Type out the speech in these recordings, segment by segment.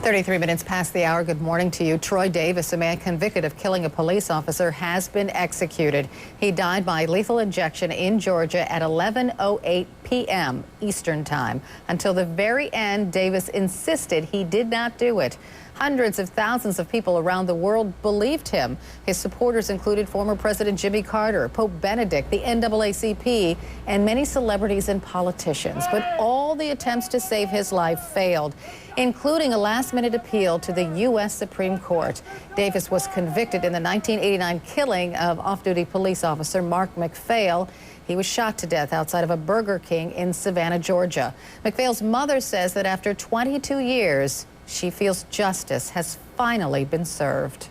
33 minutes past the hour. Good morning to you. Troy Davis, a man convicted of killing a police officer, has been executed. He died by lethal injection in Georgia at 11:08 p.m. Eastern Time. Until the very end, Davis insisted he did not do it. Hundreds of thousands of people around the world believed him. His supporters included former President Jimmy Carter, Pope Benedict, the NAACP, and many celebrities and politicians. But all the attempts to save his life failed, including a last-minute appeal to the U.S. Supreme Court. Davis was convicted in the 1989 killing of off-duty police officer Mark McPhail. He was shot to death outside of a Burger King in Savannah, Georgia. McPhail's mother says that after 22 years, she feels justice has finally been served.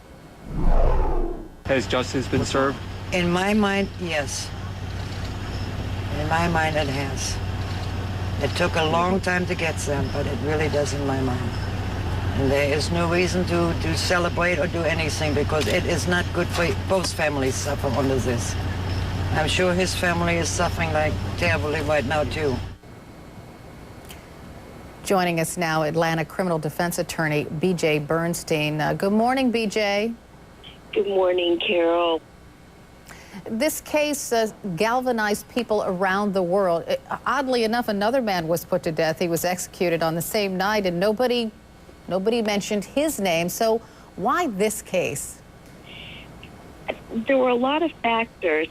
Has justice been served? In my mind, yes. In my mind, it has. It took a long time to get them, but it really does in my mind. And there is no reason to celebrate or do anything, because it is not good for both families suffer under this. I'm sure his family is suffering like terribly right now, too. Joining us now, Atlanta criminal defense attorney B.J. Bernstein. Good morning, B.J. Good morning, Carol. This case galvanized people around the world. Oddly enough, another man was put to death. He was executed on the same night, and nobody mentioned his name. So why this case? There were a lot of factors.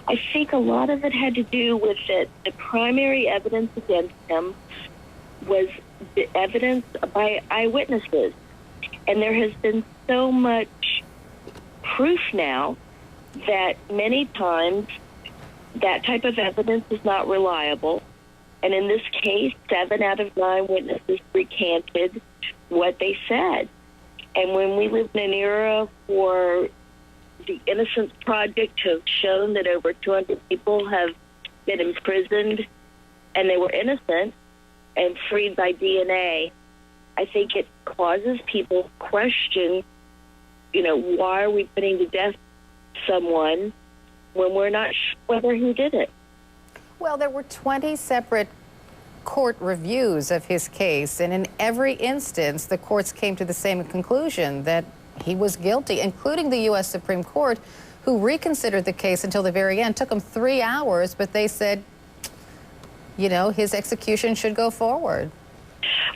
I think a lot of it had to do with it. The primary evidence against him was the evidence by eyewitnesses. And there has been so much proof now that many times that type of evidence is not reliable. And in this case, 7 out of 9 witnesses recanted what they said. And when we live in an era for the Innocence Project to have shown that over 200 people have been imprisoned and they were innocent and freed by DNA, I think it causes people to question, why are we putting to death someone when we're not sure whether he did it? Well, there were 20 separate court reviews of his case, and in every instance, the courts came to the same conclusion, that he was guilty, including the U.S. Supreme Court, who reconsidered the case until the very end. It took them 3 hours, but they said, his execution should go forward.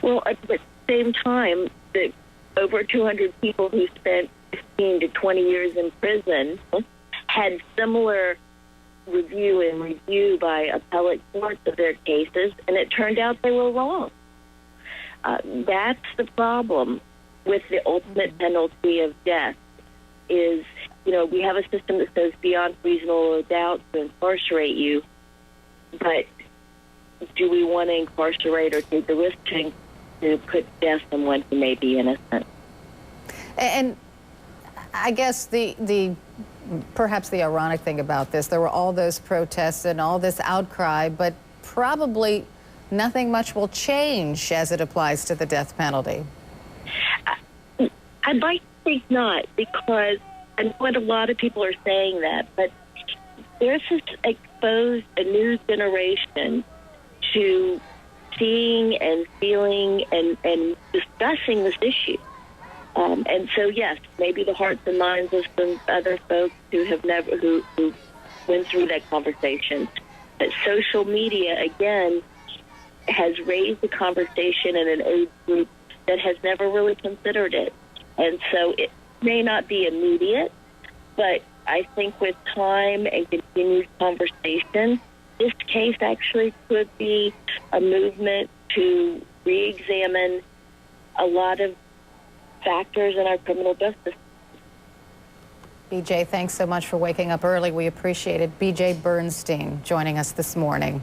Well, at the same time, the over 200 people who spent 15 to 20 years in prison had similar review by appellate courts of their cases, and it turned out they were wrong. That's the problem with the ultimate penalty of death is, we have a system that says beyond reasonable doubt to incarcerate you, but do we want to incarcerate or take the risk to put to death someone who may be innocent? And I guess perhaps the ironic thing about this, there were all those protests and all this outcry, but probably nothing much will change as it applies to the death penalty. I'd like to think not, because I know what a lot of people are saying that, but there's just exposed a new generation to seeing and feeling and discussing this issue. And so, yes, maybe the hearts and minds of some other folks who went through that conversation. But social media, again, has raised the conversation in an age group that has never really considered it. And so it may not be immediate, but I think with time and continued conversation, this case actually could be a movement to re-examine a lot of factors in our criminal justice. B.J., thanks so much for waking up early. We appreciate it. B.J. Bernstein joining us this morning.